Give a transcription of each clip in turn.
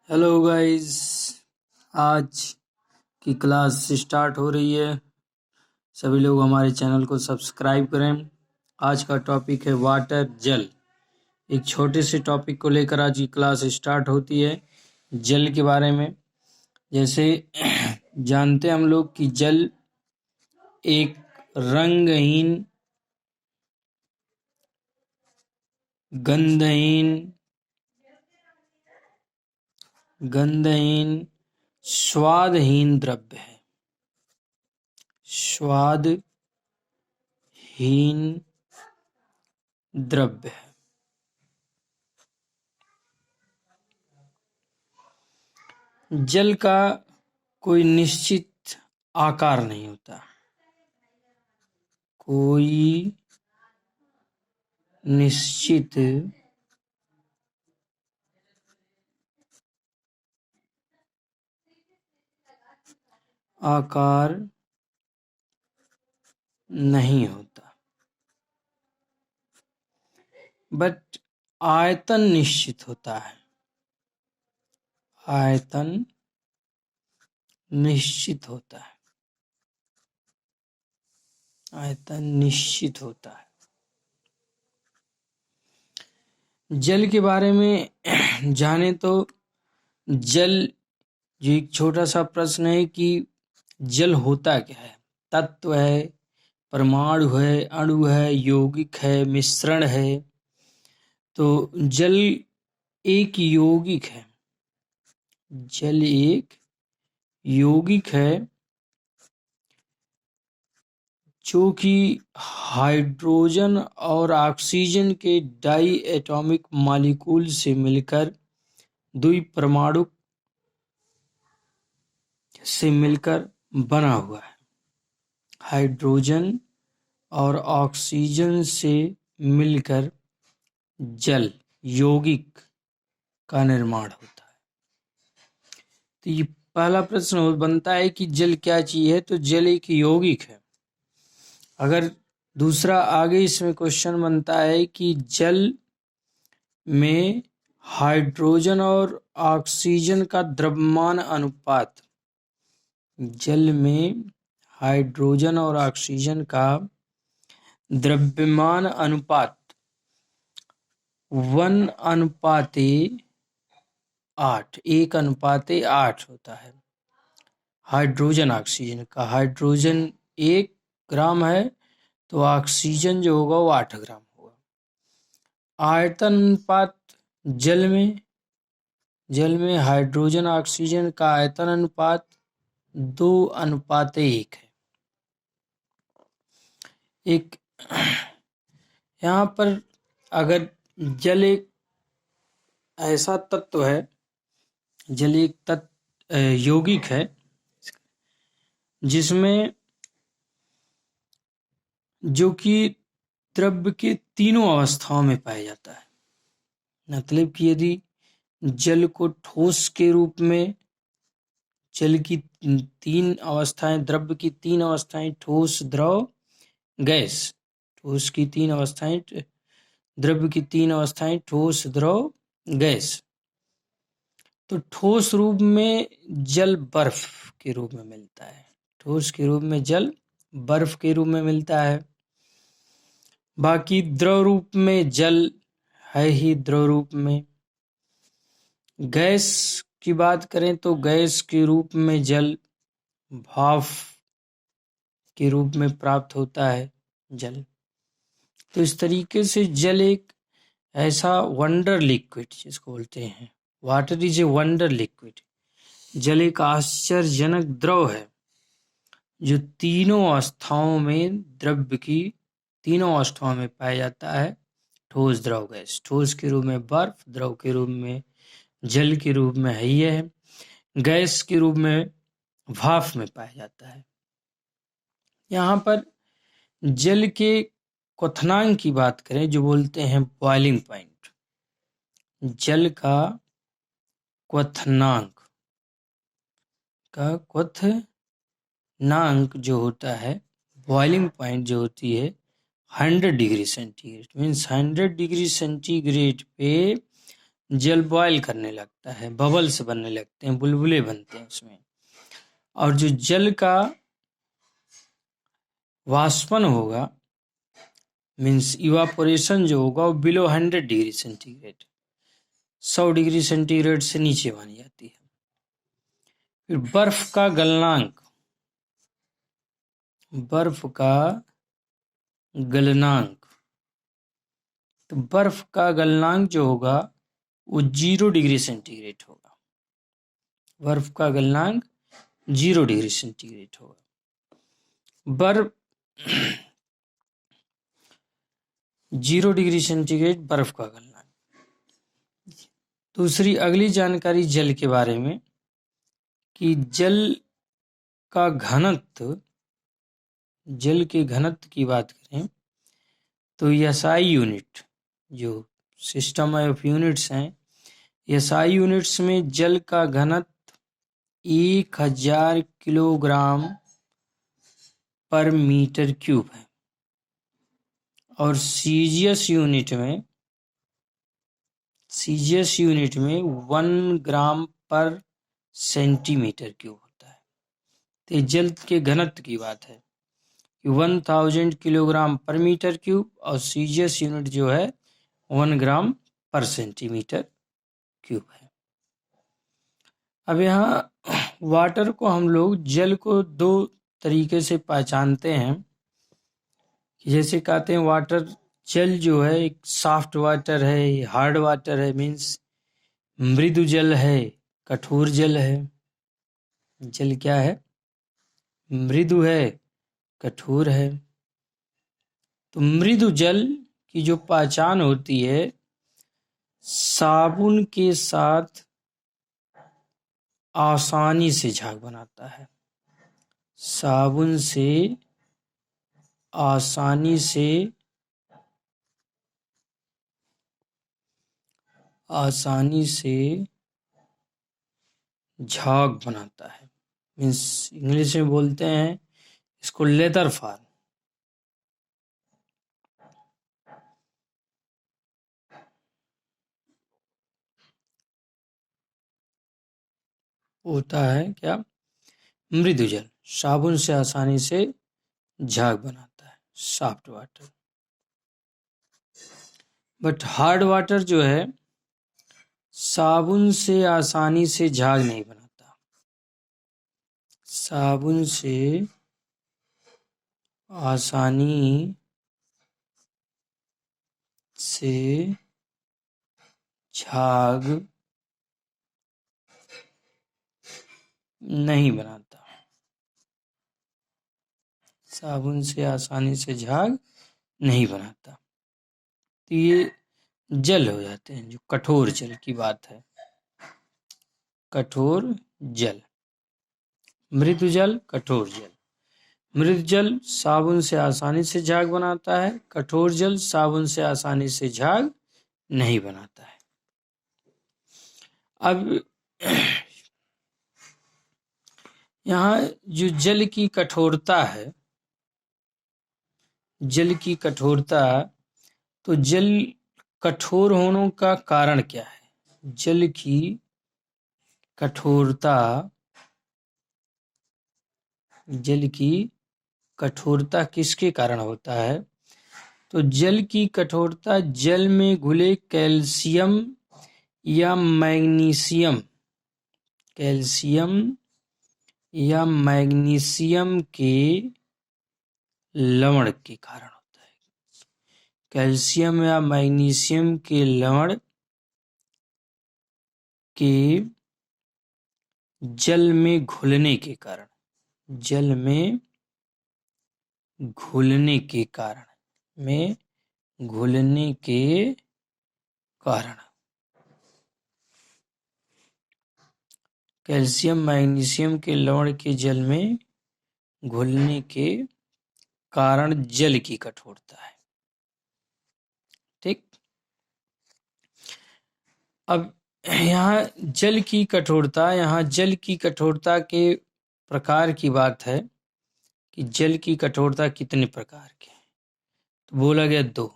Hello guys, आज की class start हो रही है। सभी लोग हमारे चैनल को सब्सक्राइब करें। आज का टॉपिक है वाटर, जल। एक छोटे से टॉपिक को लेकर आज की क्लास स्टार्ट होती है, जल के बारे में। जैसे जानते हैं हम लोग कि जल एक रंगहीन, गंधहीन, स्वादहीन द्रव्य है। स्वादहीन द्रव्य है। जल का कोई निश्चित आकार नहीं होता। कोई निश्चित आकार नहीं होता, बट आयतन निश्चित होता है। आयतन निश्चित होता है। आयतन निश्चित होता है। जल के बारे में जाने तो जल जो एक छोटा सा प्रश्न है कि जल होता क्या है। तत्व है, परमाणु है, अणु है, यौगिक है, मिश्रण है। तो जल एक यौगिक है। जल एक यौगिक है जो कि हाइड्रोजन और ऑक्सीजन के डाई एटॉमिक मॉलिक्यूल से मिलकर द्विपरमाणु से मिलकर बना हुआ है। हाइड्रोजन और ऑक्सीजन से मिलकर जल यौगिक का निर्माण होता है। तो ये पहला प्रश्न बनता है कि जल क्या चीज है। तो जल एक यौगिक है। अगर दूसरा आगे इसमें क्वेश्चन बनता है कि जल में हाइड्रोजन और ऑक्सीजन का द्रव्यमान अनुपात, जल में हाइड्रोजन और ऑक्सीजन का द्रव्यमान अनुपात 1:8, 1:8 होता है। हाइड्रोजन ऑक्सीजन का, हाइड्रोजन 1 ग्राम है तो ऑक्सीजन जो होगा वो 8 ग्राम होगा। आयतन अनुपात जल में हाइड्रोजन ऑक्सीजन का आयतन अनुपात 2:1 है। एक यहाँ पर अगर जल एक ऐसा तत्व है, जल एक यौगिक है जिसमें जो कि द्रव्य के तीनों अवस्थाओं में पाया जाता है। मतलब कि यदि जल को ठोस के रूप में, जल की 3 अवस्थाएं, द्रव्य की 3 अवस्थाएं, ठोस, द्रव, गैस। ठोस की 3 अवस्थाएं, द्रव्य की 3 अवस्थाएं, ठोस, द्रव, गैस। तो ठोस रूप में जल बर्फ के रूप में मिलता है। ठोस के रूप में जल बर्फ के रूप में मिलता है। बाकी द्रव रूप में जल है ही द्रव रूप में। गैस की बात करें तो गैस के रूप में जल भाप के रूप में प्राप्त होता है जल। तो इस तरीके से जल एक ऐसा वंडर लिक्विड जिसको बोलते हैं, water is a wonder liquid. जल एक आश्चर्यजनक द्रव है जो तीनों अवस्थाओं में, द्रव्य की तीनों अवस्थाओं में पाया जाता है। ठोस, द्रव, गैस। ठोस के रूप में बर्फ, द्रव के रूप में जल के रूप में है, गैस के रूप में भाप में पाया जाता है। यहाँ पर जल के क्वथनांक की बात करें, जो बोलते हैं बॉइलिंग पॉइंट, जल का क्वथनांक जो होता है, बॉइलिंग पॉइंट जो होती है 100 degree centigrade. Means 100 degree centigrade पे जल बॉयल करने लगता है, बबल्स बनने लगते हैं, बुलबुले बनते हैं उसमें। और जो जल का वाष्पन होगा, मीन्स इवापोरेशन जो होगा, वो below 100 degree centigrade, 100 degree centigrade से नीचे मानी जाती है। फिर बर्फ का गलनांक, बर्फ का गलनांक, तो बर्फ का गलनांक जो होगा वो 0 डिग्री सेंटीग्रेड होगा। बर्फ का गलनांक 0 डिग्री सेंटीग्रेड होगा। बर्फ 0 डिग्री सेंटीग्रेड बर्फ का गलनांक। दूसरी अगली जानकारी जल के बारे में कि जल का घनत्व, जल के घनत्व की बात करें तो एसआई यूनिट, जो सिस्टम ऑफ यूनिट्स हैं, एसआई यूनिट्स में जल का घनत्व 1000 किलोग्राम पर मीटर क्यूब है। और सीजीएस यूनिट में 1 ग्राम पर सेंटीमीटर क्यूब होता है। तो जल के घनत्व की बात है कि 1000 किलोग्राम पर मीटर क्यूब, और सीजीएस यूनिट जो है 1 ग्राम पर सेंटीमीटर क्यूब है। अब यहाँ वाटर को हम लोग, जल को दो तरीके से पहचानते हैं। जैसे कहते हैं वाटर, जल जो है एक सॉफ्ट वाटर है, हार्ड वाटर है, मीन्स मृदु जल है, कठोर जल है। जल क्या है? मृदु है, कठोर है। तो मृदु जल की जो पहचान होती है, साबुन के साथ आसानी से झाग बनाता है। साबुन से आसानी से झाग बनाता है। मीन्स इंग्लिश में बोलते हैं इसको लेदर फॉर्म। होता है क्या? मृदु जल साबुन से आसानी से झाग बनाता है, soft water. But hard water जो है साबुन से आसानी से झाग नहीं बनाता। साबुन से आसानी से झाग नहीं बनाता। साबुन से आसानी से झाग नहीं बनाता। तो ये जल हो जाते हैं, जो कठोर जल की बात है। कठोर जल, मृदु जल, कठोर जल। मृदु जल साबुन से आसानी से झाग बनाता है, कठोर जल साबुन से आसानी से झाग नहीं बनाता है। अब यहाँ जो जल की कठोरता है, जल की कठोरता, तो जल कठोर होने का कारण क्या है? जल की कठोरता, जल की कठोरता किसके कारण होता है? तो जल की कठोरता जल में घुले कैल्शियम या मैग्नीशियम, कैल्शियम या मैग्नीशियम के लवण के कारण होता है। कैल्शियम या मैग्नीशियम के लवण के जल में घुलने के कारण, जल में घुलने के कारण, में घुलने के कारण, कैल्शियम मैग्नीशियम के लवण के जल में घुलने के कारण जल की कठोरता है। ठीक। अब यहाँ जल की कठोरता, यहाँ जल की कठोरता के प्रकार की बात है कि जल की कठोरता कितने प्रकार के हैं। तो बोला गया दो,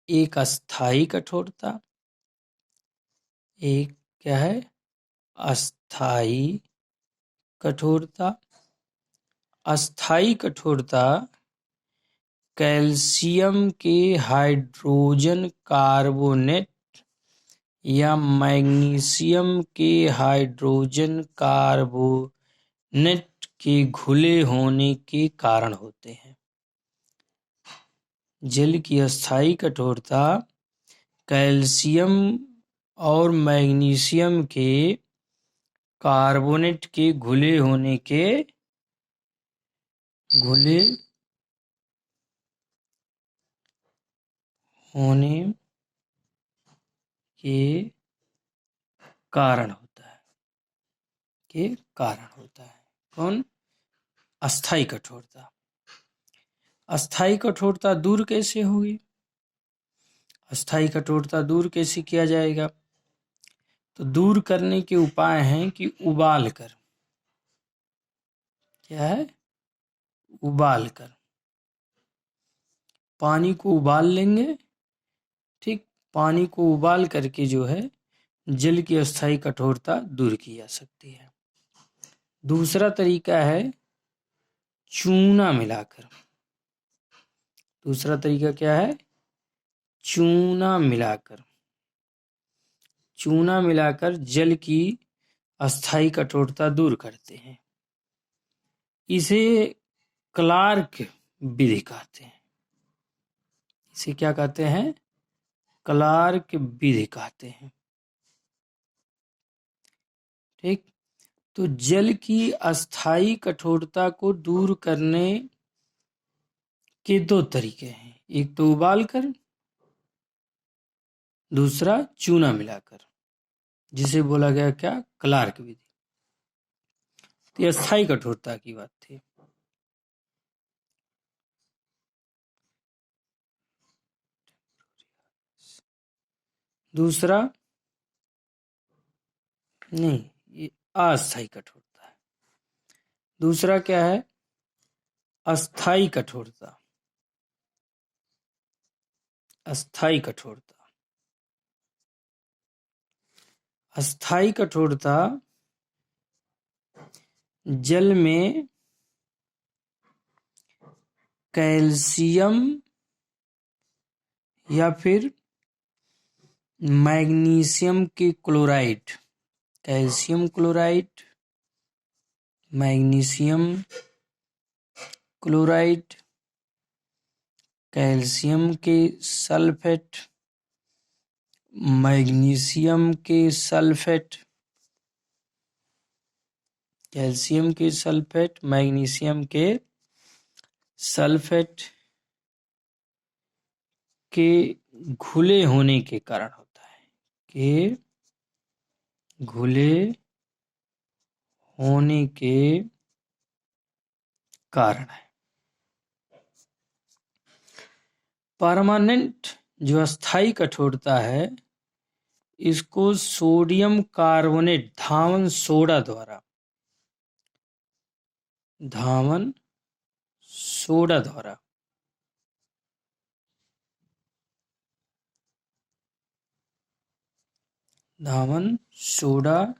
एक अस्थाई कठोरता एक क्या है, अस्थाई कठोरता। अस्थाई कठोरता कैल्शियम के हाइड्रोजन कार्बोनेट या मैग्नीशियम के हाइड्रोजन कार्बोनेट के घुले होने के कारण होते हैं। जल की अस्थाई कठोरता कैल्शियम और मैग्नीशियम के कार्बोनेट के घुले होने के कारण होता है। कौन? अस्थाई कठोरता। अस्थाई कठोरता दूर कैसे होगी? अस्थाई कठोरता दूर कैसे किया जाएगा? तो दूर करने के उपाय हैं कि उबाल कर, क्या है, उबाल कर पानी को उबाल लेंगे। ठीक, पानी को उबाल करके जो है जल की अस्थाई कठोरता दूर की जा सकती है। दूसरा तरीका है चूना मिलाकर। दूसरा तरीका क्या है? चूना मिलाकर। चूना मिलाकर जल की अस्थाई कठोरता दूर करते हैं। इसे क्लार्क विधि कहते हैं। इसे क्या कहते हैं? क्लार्क विधि कहते हैं। ठीक, तो जल की अस्थाई कठोरता को दूर करने के दो तरीके हैं, एक तो उबाल कर, दूसरा चूना मिलाकर, जिसे बोला गया क्या, क्लार्क विधि। तो यह अस्थाई कठोरता की बात थी। दूसरा नहीं, ये अस्थाई कठोरता है। दूसरा क्या है? अस्थाई कठोरता। अस्थाई कठोरता। अस्थाई कठोरता जल में कैल्शियम या फिर मैग्नीशियम के chloride, calcium chloride, magnesium chloride, calcium के सल्फेट, मैग्नीशियम के सल्फेट, कैल्शियम के सल्फेट, मैग्नीशियम के सल्फेट के घुले होने के कारण होता है, के घुले होने के कारण है। परमानेंट जो अस्थाई कठोरता है, इसको सोडियम कार्बोनेट धावन सोडा द्वारा, धावन सोडा द्वारा धावन सोडा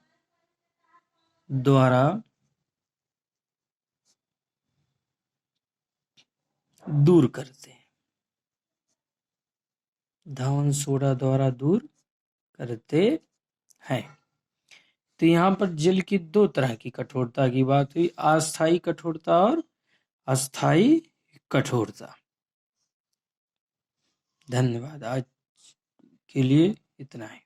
द्वारा दूर करते हैं। धावन सोडा द्वारा दूर करते हैं। तो यहाँ पर जल की दो तरह की कठोरता की बात हुई, अस्थाई कठोरता और अस्थाई कठोरता। धन्यवाद। आज के लिए इतना ही।